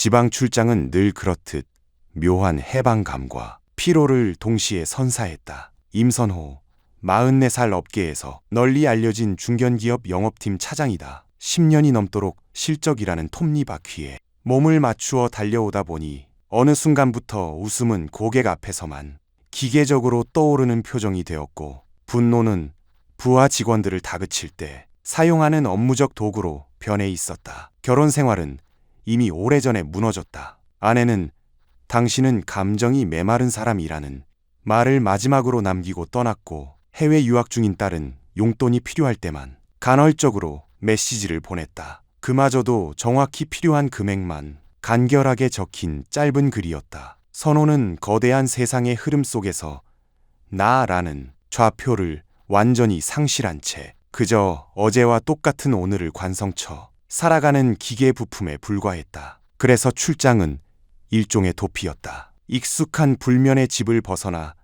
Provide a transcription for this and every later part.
지방 출장은 늘 그렇듯 묘한 해방감과 피로를 동시에 선사했다. 임선호, 44살 업계에서 널리 알려진 중견기업 영업팀 차장이다. 10년이 넘도록 실적이라는 톱니바퀴에 몸을 맞추어 달려오다 보니 어느 순간부터 웃음은 고객 앞에서만 기계적으로 떠오르는 표정이 되었고, 분노는 부하 직원들을 다그칠 때 사용하는 업무적 도구로 변해 있었다. 결혼 생활은 이미 오래전에 무너졌다. 아내는 당신은 감정이 메마른 사람이라는 말을 마지막으로 남기고 떠났고, 해외 유학 중인 딸은 용돈이 필요할 때만 간헐적으로 메시지를 보냈다. 그마저도 정확히 필요한 금액만 간결하게 적힌 짧은 글이었다. 선호는 거대한 세상의 흐름 속에서 나라는 좌표를 완전히 상실한 채 그저 어제와 똑같은 오늘을 관성쳐 살아가는 기계 부품에 불과했다. 그래서 출장은 일종의 도피였다. 익숙한 불면의 집을 벗어나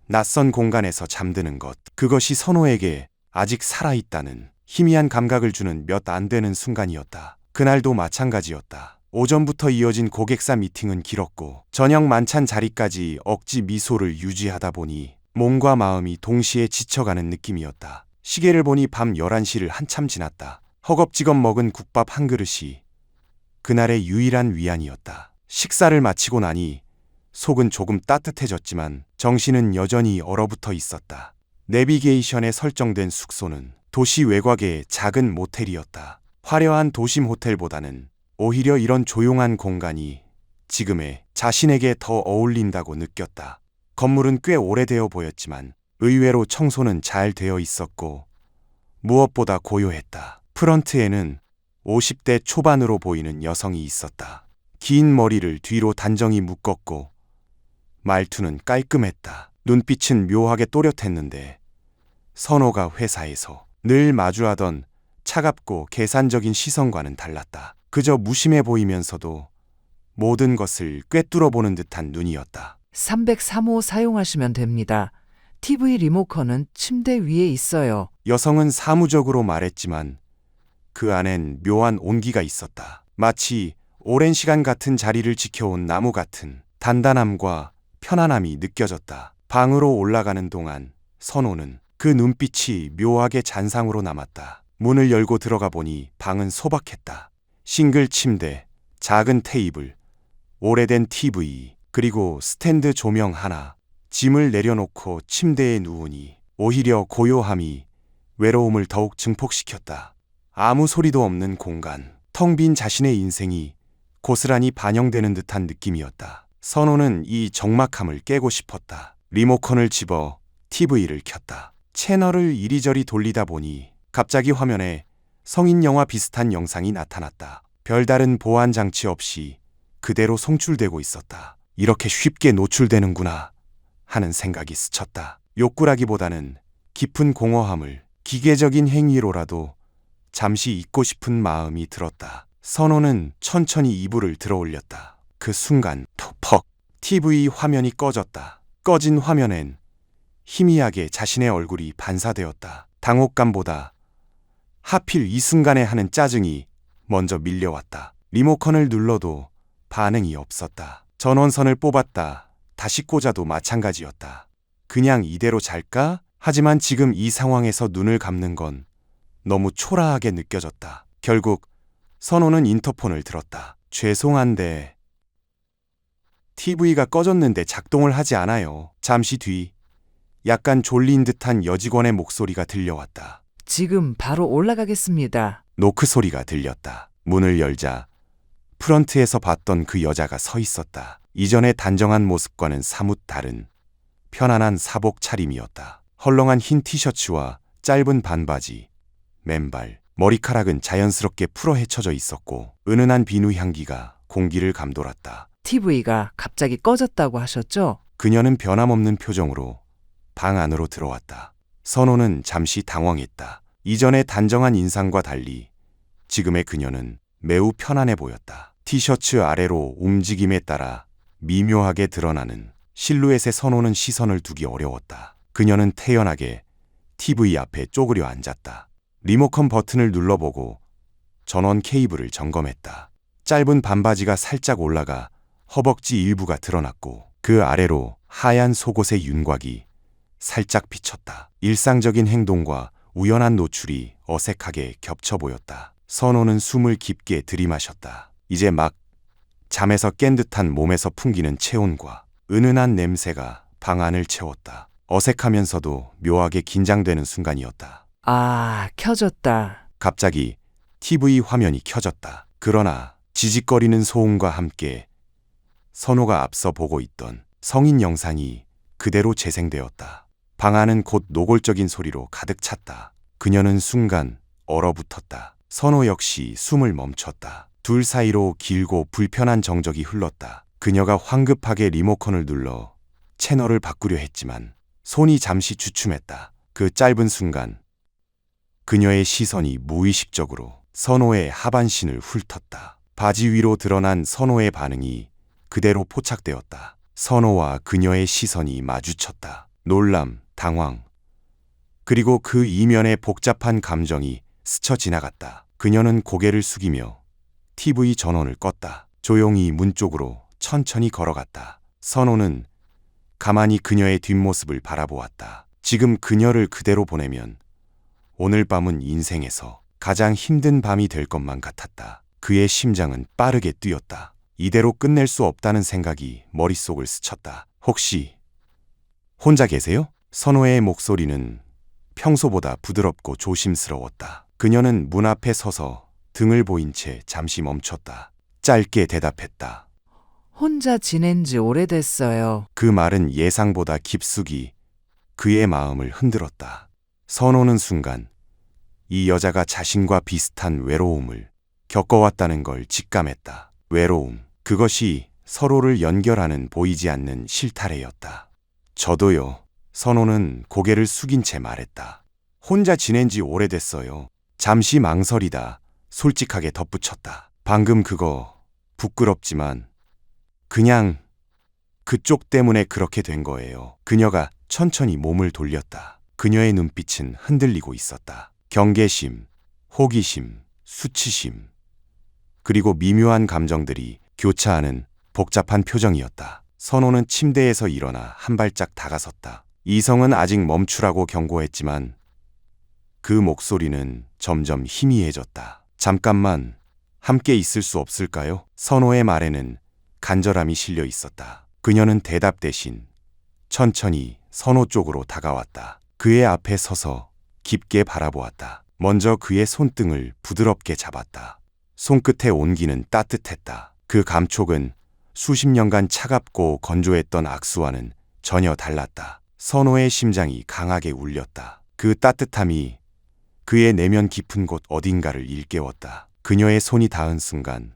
낯선 공간에서 잠드는 것, 그것이 선호에게 아직 살아있다는 희미한 감각을 주는 몇 안 되는 순간이었다. 그날도 마찬가지였다. 오전부터 이어진 고객사 미팅은 길었고, 저녁 만찬 자리까지 억지 미소를 유지하다 보니 몸과 마음이 동시에 지쳐가는 느낌이었다. 시계를 보니 밤 11시를 한참 지났다. 허겁지겁 먹은 국밥 한 그릇이 그날의 유일한 위안이었다. 식사를 마치고 나니 속은 조금 따뜻해졌지만 정신은 여전히 얼어붙어 있었다. 내비게이션에 설정된 숙소는 도시 외곽의 작은 모텔이었다. 화려한 도심 호텔보다는 오히려 이런 조용한 공간이 지금의 자신에게 더 어울린다고 느꼈다. 건물은 꽤 오래되어 보였지만 의외로 청소는 잘 되어 있었고, 무엇보다 고요했다. 프런트에는 50대 초반으로 보이는 여성이 있었다. 긴 머리를 뒤로 단정히 묶었고 말투는 깔끔했다. 눈빛은 묘하게 또렷했는데 선호가 회사에서 늘 마주하던 차갑고 계산적인 시선과는 달랐다. 그저 무심해 보이면서도 모든 것을 꿰뚫어보는 듯한 눈이었다. 303호 사용하시면 됩니다. TV 리모컨은 침대 위에 있어요. 여성은 사무적으로 말했지만 그 안엔 묘한 온기가 있었다. 마치 오랜 시간 같은 자리를 지켜온 나무 같은 단단함과 편안함이 느껴졌다. 방으로 올라가는 동안 선호는 그 눈빛이 묘하게 잔상으로 남았다. 문을 열고 들어가 보니 방은 소박했다. 싱글 침대, 작은 테이블, 오래된 TV, 그리고 스탠드 조명 하나. 짐을 내려놓고 침대에 누우니 오히려 고요함이 외로움을 더욱 증폭시켰다. 아무 소리도 없는 공간, 텅 빈 자신의 인생이 고스란히 반영되는 듯한 느낌이었다. 선호는 이 적막함을 깨고 싶었다. 리모컨을 집어 TV를 켰다. 채널을 이리저리 돌리다 보니 갑자기 화면에 성인 영화 비슷한 영상이 나타났다. 별다른 보안 장치 없이 그대로 송출되고 있었다. 이렇게 쉽게 노출되는구나 하는 생각이 스쳤다. 욕구라기보다는 깊은 공허함을 기계적인 행위로라도 잠시 잊고 싶은 마음이 들었다. 선호는 천천히 이불을 들어 올렸다. 그 순간 퍽 TV 화면이 꺼졌다. 꺼진 화면엔 희미하게 자신의 얼굴이 반사되었다. 당혹감보다 하필 이 순간에 하는 짜증이 먼저 밀려왔다. 리모컨을 눌러도 반응이 없었다. 전원선을 뽑았다. 다시 꽂아도 마찬가지였다. 그냥 이대로 잘까? 하지만 지금 이 상황에서 눈을 감는 건 너무 초라하게 느껴졌다. 결국 선호는 인터폰을 들었다. 죄송한데 TV가 꺼졌는데 작동을 하지 않아요. 잠시 뒤 약간 졸린 듯한 여직원의 목소리가 들려왔다. 지금 바로 올라가겠습니다. 노크 소리가 들렸다. 문을 열자 프런트에서 봤던 그 여자가 서 있었다. 이전의 단정한 모습과는 사뭇 다른 편안한 사복 차림이었다. 헐렁한 흰 티셔츠와 짧은 반바지, 맨발, 머리카락은 자연스럽게 풀어 헤쳐져 있었고 은은한 비누 향기가 공기를 감돌았다. TV가 갑자기 꺼졌다고 하셨죠? 그녀는 변함없는 표정으로 방 안으로 들어왔다. 선호는 잠시 당황했다. 이전의 단정한 인상과 달리 지금의 그녀는 매우 편안해 보였다. 티셔츠 아래로 움직임에 따라 미묘하게 드러나는 실루엣의 선호는 시선을 두기 어려웠다. 그녀는 태연하게 TV 앞에 쪼그려 앉았다. 리모컨 버튼을 눌러보고 전원 케이블을 점검했다. 짧은 반바지가 살짝 올라가 허벅지 일부가 드러났고 그 아래로 하얀 속옷의 윤곽이 살짝 비쳤다. 일상적인 행동과 우연한 노출이 어색하게 겹쳐 보였다. 선호는 숨을 깊게 들이마셨다. 이제 막 잠에서 깬 듯한 몸에서 풍기는 체온과 은은한 냄새가 방 안을 채웠다. 어색하면서도 묘하게 긴장되는 순간이었다. 아, 켜졌다. 갑자기 TV 화면이 켜졌다. 그러나 지직거리는 소음과 함께 선호가 앞서 보고 있던 성인 영상이 그대로 재생되었다. 방 안은 곧 노골적인 소리로 가득 찼다. 그녀는 순간 얼어붙었다. 선호 역시 숨을 멈췄다. 둘 사이로 길고 불편한 정적이 흘렀다. 그녀가 황급하게 리모컨을 눌러 채널을 바꾸려 했지만 손이 잠시 주춤했다. 그 짧은 순간 그녀의 시선이 무의식적으로 선호의 하반신을 훑었다. 바지 위로 드러난 선호의 반응이 그대로 포착되었다. 선호와 그녀의 시선이 마주쳤다. 놀람, 당황, 그리고 그 이면의 복잡한 감정이 스쳐 지나갔다. 그녀는 고개를 숙이며 TV 전원을 껐다. 조용히 문 쪽으로 천천히 걸어갔다. 선호는 가만히 그녀의 뒷모습을 바라보았다. 지금 그녀를 그대로 보내면 오늘 밤은 인생에서 가장 힘든 밤이 될 것만 같았다. 그의 심장은 빠르게 뛰었다. 이대로 끝낼 수 없다는 생각이 머릿속을 스쳤다. 혹시 혼자 계세요? 선호의 목소리는 평소보다 부드럽고 조심스러웠다. 그녀는 문 앞에 서서 등을 보인 채 잠시 멈췄다. 짧게 대답했다. 혼자 지낸 지 오래됐어요. 그 말은 예상보다 깊숙이 그의 마음을 흔들었다. 선호는 순간 이 여자가 자신과 비슷한 외로움을 겪어왔다는 걸 직감했다. 외로움, 그것이 서로를 연결하는 보이지 않는 실타래였다. 저도요. 선호는 고개를 숙인 채 말했다. 혼자 지낸 지 오래됐어요. 잠시 망설이다 솔직하게 덧붙였다. 방금 그거 부끄럽지만 그냥 그쪽 때문에 그렇게 된 거예요. 그녀가 천천히 몸을 돌렸다. 그녀의 눈빛은 흔들리고 있었다. 경계심, 호기심, 수치심, 그리고 미묘한 감정들이 교차하는 복잡한 표정이었다. 선호는 침대에서 일어나 한 발짝 다가섰다. 이성은 아직 멈추라고 경고했지만 그 목소리는 점점 희미해졌다. 잠깐만 함께 있을 수 없을까요? 선호의 말에는 간절함이 실려 있었다. 그녀는 대답 대신 천천히 선호 쪽으로 다가왔다. 그의 앞에 서서 깊게 바라보았다. 먼저 그의 손등을 부드럽게 잡았다. 손끝의 온기는 따뜻했다. 그 감촉은 수십 년간 차갑고 건조했던 악수와는 전혀 달랐다. 선호의 심장이 강하게 울렸다. 그 따뜻함이 그의 내면 깊은 곳 어딘가를 일깨웠다. 그녀의 손이 닿은 순간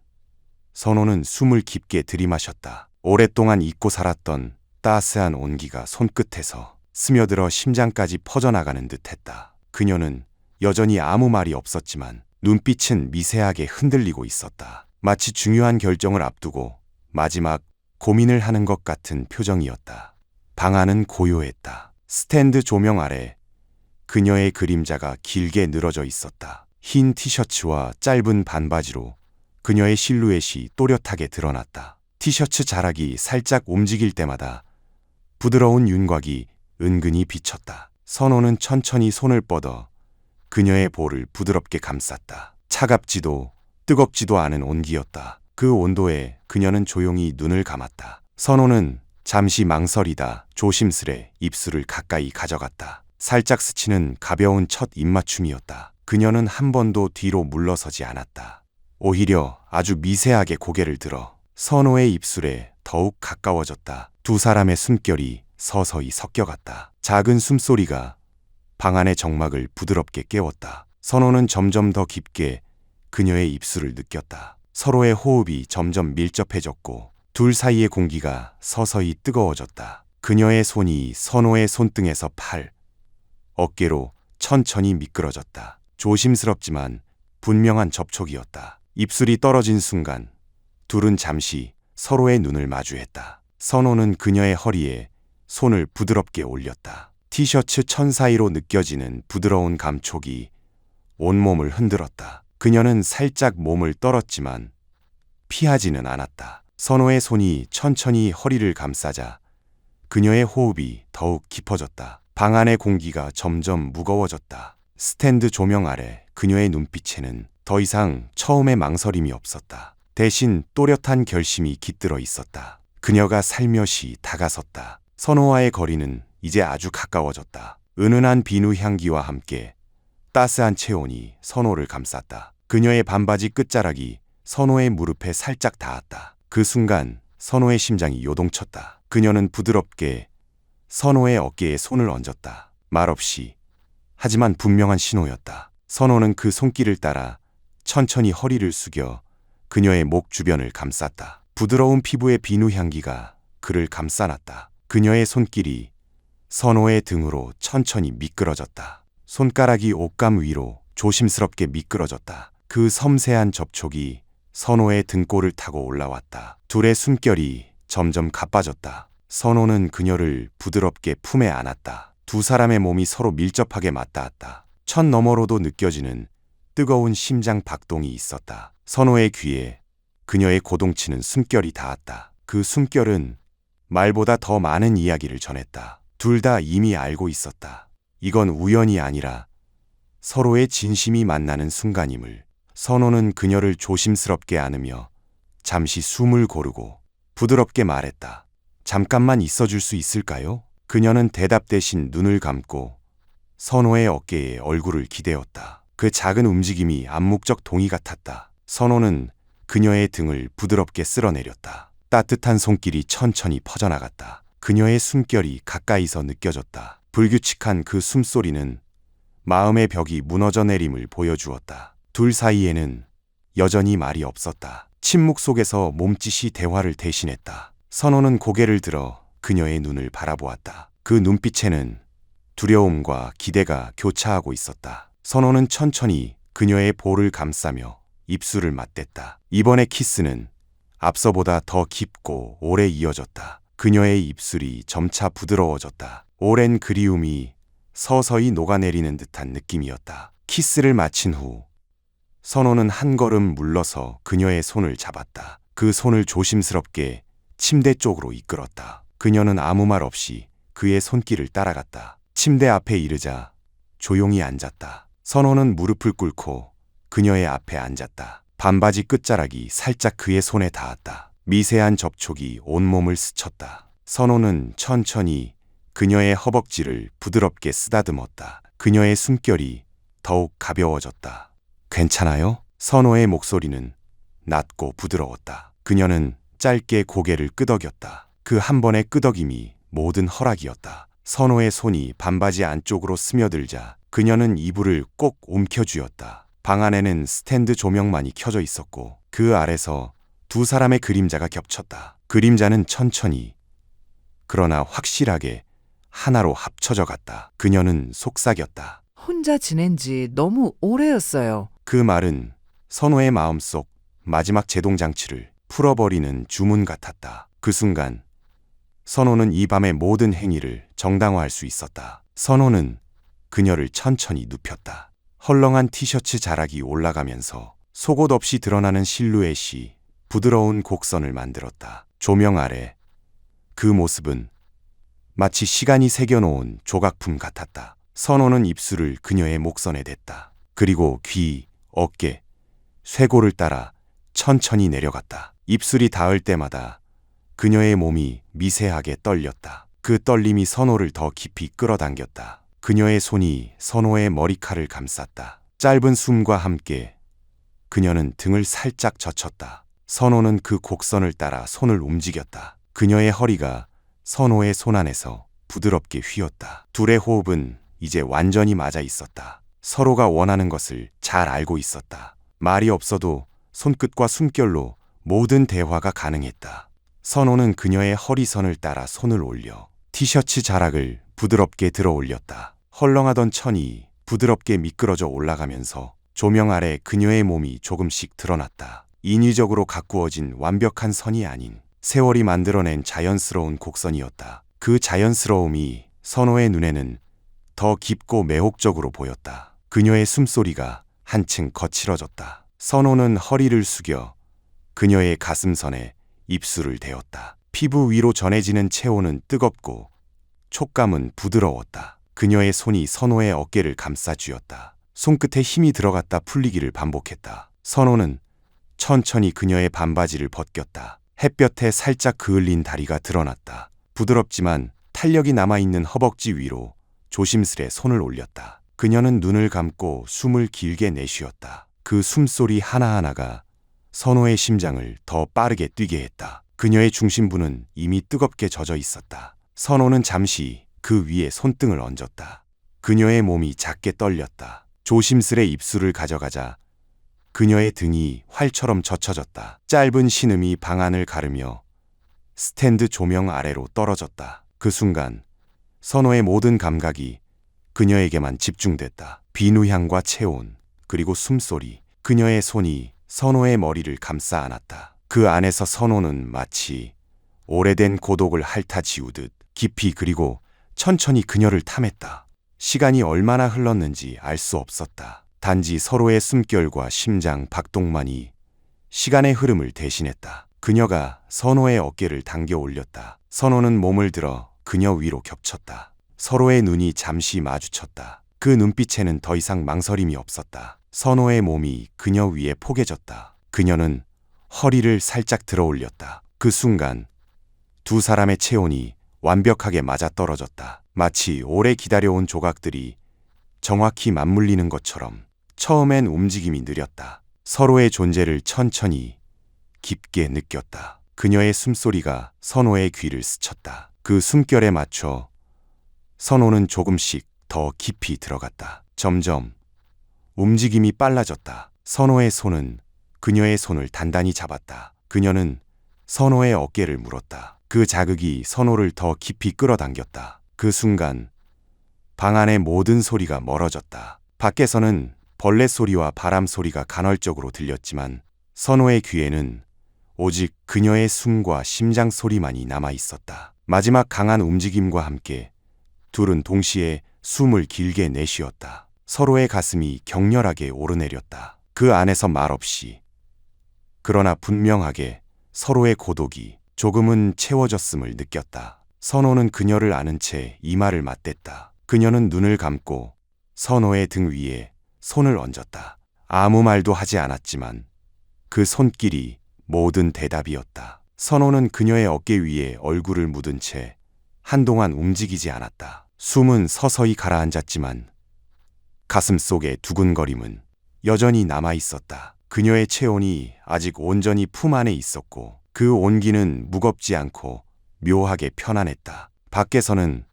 선호는 숨을 깊게 들이마셨다. 오랫동안 잊고 살았던 따스한 온기가 손끝에서 스며들어 심장까지 퍼져나가는 듯했다. 그녀는 여전히 아무 말이 없었지만 눈빛은 미세하게 흔들리고 있었다. 마치 중요한 결정을 앞두고 마지막 고민을 하는 것 같은 표정이었다. 방 안은 고요했다. 스탠드 조명 아래 그녀의 그림자가 길게 늘어져 있었다. 흰 티셔츠와 짧은 반바지로 그녀의 실루엣이 또렷하게 드러났다. 티셔츠 자락이 살짝 움직일 때마다 부드러운 윤곽이 은근히 비쳤다. 선호는 천천히 손을 뻗어 그녀의 볼을 부드럽게 감쌌다. 차갑지도 뜨겁지도 않은 온기였다. 그 온도에 그녀는 조용히 눈을 감았다. 선호는 잠시 망설이다 조심스레 입술을 가까이 가져갔다. 살짝 스치는 가벼운 첫 입맞춤이었다. 그녀는 한 번도 뒤로 물러서지 않았다. 오히려 아주 미세하게 고개를 들어 선호의 입술에 더욱 가까워졌다. 두 사람의 숨결이 서서히 섞여갔다. 작은 숨소리가 방 안의 정막을 부드럽게 깨웠다. 선호는 점점 더 깊게 그녀의 입술을 느꼈다. 서로의 호흡이 점점 밀접해졌고 둘 사이의 공기가 서서히 뜨거워졌다. 그녀의 손이 선호의 손등에서 팔, 어깨로 천천히 미끄러졌다. 조심스럽지만 분명한 접촉이었다. 입술이 떨어진 순간 둘은 잠시 서로의 눈을 마주했다. 선호는 그녀의 허리에 손을 부드럽게 올렸다. 티셔츠 천 사이로 느껴지는 부드러운 감촉이 온몸을 흔들었다. 그녀는 살짝 몸을 떨었지만 피하지는 않았다. 선호의 손이 천천히 허리를 감싸자 그녀의 호흡이 더욱 깊어졌다. 방 안의 공기가 점점 무거워졌다. 스탠드 조명 아래 그녀의 눈빛에는 더 이상 처음의 망설임이 없었다. 대신 또렷한 결심이 깃들어 있었다. 그녀가 살며시 다가섰다. 선호와의 거리는 이제 아주 가까워졌다. 은은한 비누 향기와 함께 따스한 체온이 선호를 감쌌다. 그녀의 반바지 끝자락이 선호의 무릎에 살짝 닿았다. 그 순간 선호의 심장이 요동쳤다. 그녀는 부드럽게 선호의 어깨에 손을 얹었다. 말없이, 하지만 분명한 신호였다. 선호는 그 손길을 따라 천천히 허리를 숙여 그녀의 목 주변을 감쌌다. 부드러운 피부의 비누 향기가 그를 감싸놨다. 그녀의 손길이 선호의 등으로 천천히 미끄러졌다. 손가락이 옷감 위로 조심스럽게 미끄러졌다. 그 섬세한 접촉이 선호의 등골을 타고 올라왔다. 둘의 숨결이 점점 가빠졌다. 선호는 그녀를 부드럽게 품에 안았다. 두 사람의 몸이 서로 밀접하게 맞닿았다. 천 너머로도 느껴지는 뜨거운 심장 박동이 있었다. 선호의 귀에 그녀의 고동치는 숨결이 닿았다. 그 숨결은 말보다 더 많은 이야기를 전했다. 둘 다 이미 알고 있었다. 이건 우연이 아니라 서로의 진심이 만나는 순간임을. 선호는 그녀를 조심스럽게 안으며 잠시 숨을 고르고 부드럽게 말했다. 잠깐만 있어줄 수 있을까요? 그녀는 대답 대신 눈을 감고 선호의 어깨에 얼굴을 기대었다. 그 작은 움직임이 암묵적 동의 같았다. 선호는 그녀의 등을 부드럽게 쓸어내렸다. 따뜻한 손길이 천천히 퍼져나갔다. 그녀의 숨결이 가까이서 느껴졌다. 불규칙한 그 숨소리는 마음의 벽이 무너져 내림을 보여주었다. 둘 사이에는 여전히 말이 없었다. 침묵 속에서 몸짓이 대화를 대신했다. 선호는 고개를 들어 그녀의 눈을 바라보았다. 그 눈빛에는 두려움과 기대가 교차하고 있었다. 선호는 천천히 그녀의 볼을 감싸며 입술을 맞댔다. 이번의 키스는 앞서보다 더 깊고 오래 이어졌다. 그녀의 입술이 점차 부드러워졌다. 오랜 그리움이 서서히 녹아내리는 듯한 느낌이었다. 키스를 마친 후 선호는 한 걸음 물러서 그녀의 손을 잡았다. 그 손을 조심스럽게 침대 쪽으로 이끌었다. 그녀는 아무 말 없이 그의 손길을 따라갔다. 침대 앞에 이르자 조용히 앉았다. 선호는 무릎을 꿇고 그녀의 앞에 앉았다. 반바지 끝자락이 살짝 그의 손에 닿았다. 미세한 접촉이 온몸을 스쳤다. 선호는 천천히 그녀의 허벅지를 부드럽게 쓰다듬었다. 그녀의 숨결이 더욱 가벼워졌다. 괜찮아요? 선호의 목소리는 낮고 부드러웠다. 그녀는 짧게 고개를 끄덕였다. 그 한 번의 끄덕임이 모든 허락이었다. 선호의 손이 반바지 안쪽으로 스며들자 그녀는 이불을 꼭 움켜쥐었다. 방 안에는 스탠드 조명만이 켜져 있었고 그 아래서 두 사람의 그림자가 겹쳤다. 그림자는 천천히 그러나 확실하게 하나로 합쳐져 갔다. 그녀는 속삭였다. 혼자 지낸 지 너무 오래였어요. 그 말은 선호의 마음속 마지막 제동장치를 풀어버리는 주문 같았다. 그 순간 선호는 이 밤의 모든 행위를 정당화할 수 있었다. 선호는 그녀를 천천히 눕혔다. 헐렁한 티셔츠 자락이 올라가면서 속옷 없이 드러나는 실루엣이 부드러운 곡선을 만들었다. 조명 아래 그 모습은 마치 시간이 새겨놓은 조각품 같았다. 선호는 입술을 그녀의 목선에 댔다. 그리고 귀, 어깨, 쇄골을 따라 천천히 내려갔다. 입술이 닿을 때마다 그녀의 몸이 미세하게 떨렸다. 그 떨림이 선호를 더 깊이 끌어당겼다. 그녀의 손이 선호의 머리칼을 감쌌다. 짧은 숨과 함께 그녀는 등을 살짝 젖혔다. 선호는 그 곡선을 따라 손을 움직였다. 그녀의 허리가 선호의 손 안에서 부드럽게 휘었다. 둘의 호흡은 이제 완전히 맞아 있었다. 서로가 원하는 것을 잘 알고 있었다. 말이 없어도 손끝과 숨결로 모든 대화가 가능했다. 선호는 그녀의 허리선을 따라 손을 올려 티셔츠 자락을 부드럽게 들어 올렸다. 헐렁하던 천이 부드럽게 미끄러져 올라가면서 조명 아래 그녀의 몸이 조금씩 드러났다. 인위적으로 가꾸어진 완벽한 선이 아닌 세월이 만들어낸 자연스러운 곡선이었다. 그 자연스러움이 선호의 눈에는 더 깊고 매혹적으로 보였다. 그녀의 숨소리가 한층 거칠어졌다. 선호는 허리를 숙여 그녀의 가슴선에 입술을 대었다. 피부 위로 전해지는 체온은 뜨겁고 촉감은 부드러웠다. 그녀의 손이 선호의 어깨를 감싸 쥐었다. 손끝에 힘이 들어갔다 풀리기를 반복했다. 선호는 천천히 그녀의 반바지를 벗겼다. 햇볕에 살짝 그을린 다리가 드러났다. 부드럽지만 탄력이 남아있는 허벅지 위로 조심스레 손을 올렸다. 그녀는 눈을 감고 숨을 길게 내쉬었다. 그 숨소리 하나하나가 선호의 심장을 더 빠르게 뛰게 했다. 그녀의 중심부는 이미 뜨겁게 젖어 있었다. 선호는 잠시 그 위에 손등을 얹었다. 그녀의 몸이 작게 떨렸다. 조심스레 입술을 가져가자 그녀의 등이 활처럼 젖혀졌다. 짧은 신음이 방 안을 가르며 스탠드 조명 아래로 떨어졌다. 그 순간 선호의 모든 감각이 그녀에게만 집중됐다. 비누향과 체온, 그리고 숨소리. 그녀의 손이 선호의 머리를 감싸 안았다. 그 안에서 선호는 마치 오래된 고독을 핥아지우듯 깊이 그리고 천천히 그녀를 탐했다. 시간이 얼마나 흘렀는지 알 수 없었다. 단지 서로의 숨결과 심장 박동만이 시간의 흐름을 대신했다. 그녀가 선호의 어깨를 당겨 올렸다. 선호는 몸을 들어 그녀 위로 겹쳤다. 서로의 눈이 잠시 마주쳤다. 그 눈빛에는 더 이상 망설임이 없었다. 선호의 몸이 그녀 위에 포개졌다. 그녀는 허리를 살짝 들어 올렸다. 그 순간 두 사람의 체온이 완벽하게 맞아떨어졌다. 마치 오래 기다려온 조각들이 정확히 맞물리는 것처럼. 처음엔 움직임이 느렸다. 서로의 존재를 천천히 깊게 느꼈다. 그녀의 숨소리가 선호의 귀를 스쳤다. 그 숨결에 맞춰 선호는 조금씩 더 깊이 들어갔다. 점점 움직임이 빨라졌다. 선호의 손은 그녀의 손을 단단히 잡았다. 그녀는 선호의 어깨를 물었다. 그 자극이 선호를 더 깊이 끌어당겼다. 그 순간 방 안의 모든 소리가 멀어졌다. 밖에서는 벌레 소리와 바람 소리가 간헐적으로 들렸지만 선호의 귀에는 오직 그녀의 숨과 심장 소리만이 남아 있었다. 마지막 강한 움직임과 함께 둘은 동시에 숨을 길게 내쉬었다. 서로의 가슴이 격렬하게 오르내렸다. 그 안에서 말없이 그러나 분명하게 서로의 고독이 조금은 채워졌음을 느꼈다. 선호는 그녀를 안은 채 이마를 맞댔다. 그녀는 눈을 감고 선호의 등 위에 손을 얹었다. 아무 말도 하지 않았지만 그 손길이 모든 대답이었다. 선호는 그녀의 어깨 위에 얼굴을 묻은 채 한동안 움직이지 않았다. 숨은 서서히 가라앉았지만 가슴 속의 두근거림은 여전히 남아 있었다. 그녀의 체온이 아직 온전히 품 안에 있었고 그 온기는 무겁지 않고 묘하게 편안했다. 밖에서는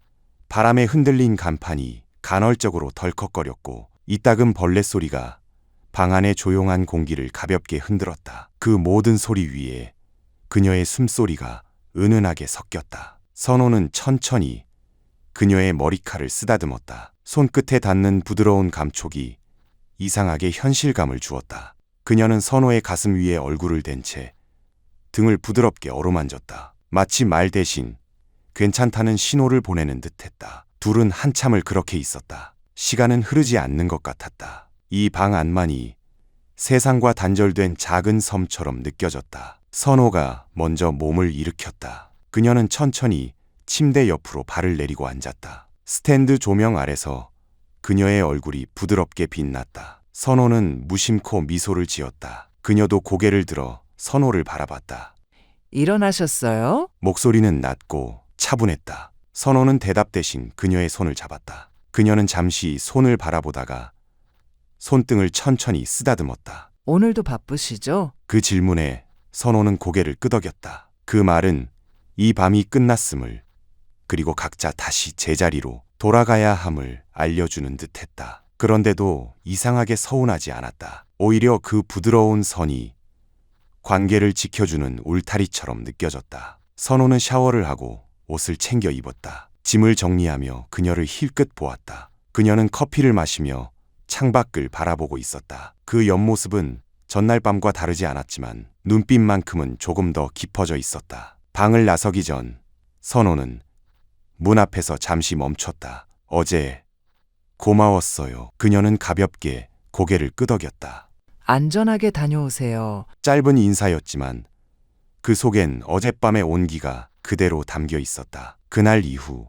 바람에 흔들린 간판이 간헐적으로 덜컥거렸고 이따금 벌레 소리가 방 안의 조용한 공기를 가볍게 흔들었다. 그 모든 소리 위에 그녀의 숨소리가 은은하게 섞였다. 선호는 천천히 그녀의 머리칼을 쓰다듬었다. 손끝에 닿는 부드러운 감촉이 이상하게 현실감을 주었다. 그녀는 선호의 가슴 위에 얼굴을 댄 채 등을 부드럽게 어루만졌다. 마치 말 대신 괜찮다는 신호를 보내는 듯했다. 둘은 한참을 그렇게 있었다. 시간은 흐르지 않는 것 같았다. 이 방 안만이 세상과 단절된 작은 섬처럼 느껴졌다. 선호가 먼저 몸을 일으켰다. 그녀는 천천히 침대 옆으로 발을 내리고 앉았다. 스탠드 조명 아래서 그녀의 얼굴이 부드럽게 빛났다. 선호는 무심코 미소를 지었다. 그녀도 고개를 들어 선호를 바라봤다. 일어나셨어요? 목소리는 낮고 차분했다. 선호는 대답 대신 그녀의 손을 잡았다. 그녀는 잠시 손을 바라보다가 손등을 천천히 쓰다듬었다. 오늘도 바쁘시죠? 그 질문에 선호는 고개를 끄덕였다. 그 말은 이 밤이 끝났음을, 그리고 각자 다시 제자리로 돌아가야 함을 알려주는 듯했다. 그런데도 이상하게 서운하지 않았다. 오히려 그 부드러운 선이 관계를 지켜주는 울타리처럼 느껴졌다. 선호는 샤워를 하고 옷을 챙겨 입었다. 짐을 정리하며 그녀를 힐끗 보았다. 그녀는 커피를 마시며 창밖을 바라보고 있었다. 그 옆모습은 전날 밤과 다르지 않았지만 눈빛만큼은 조금 더 깊어져 있었다. 방을 나서기 전 선호는 문 앞에서 잠시 멈췄다. 어제 고마웠어요. 그녀는 가볍게 고개를 끄덕였다. 안전하게 다녀오세요. 짧은 인사였지만 그 속엔 어젯밤의 온기가 그대로 담겨 있었다. 그날 이후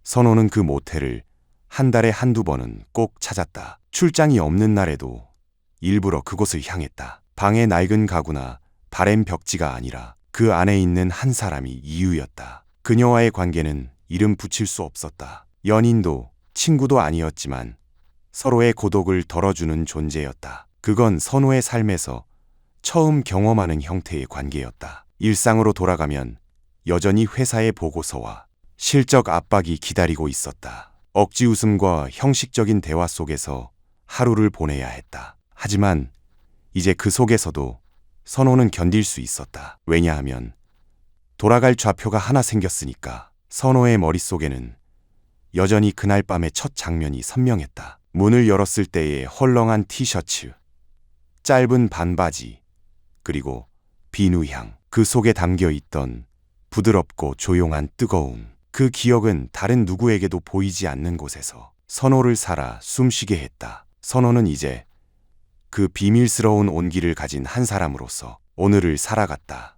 선호는 그 모텔을 한 달에 한두 번은 꼭 찾았다. 출장이 없는 날에도 일부러 그곳을 향했다. 방의 낡은 가구나 바램 벽지가 아니라 그 안에 있는 한 사람이 이유였다. 그녀와의 관계는 이름 붙일 수 없었다. 연인도 친구도 아니었지만 서로의 고독을 덜어주는 존재였다. 그건 선호의 삶에서 처음 경험하는 형태의 관계였다. 일상으로 돌아가면 여전히 회사의 보고서와 실적 압박이 기다리고 있었다. 억지 웃음과 형식적인 대화 속에서 하루를 보내야 했다. 하지만 이제 그 속에서도 선호는 견딜 수 있었다. 왜냐하면 돌아갈 좌표가 하나 생겼으니까. 선호의 머릿속에는 여전히 그날 밤의 첫 장면이 선명했다. 문을 열었을 때의 헐렁한 티셔츠, 짧은 반바지, 그리고 비누향. 그 속에 담겨 있던 부드럽고 조용한 뜨거움. 그 기억은 다른 누구에게도 보이지 않는 곳에서 선호를 살아 숨쉬게 했다. 선호는 이제 그 비밀스러운 온기를 가진 한 사람으로서 오늘을 살아갔다.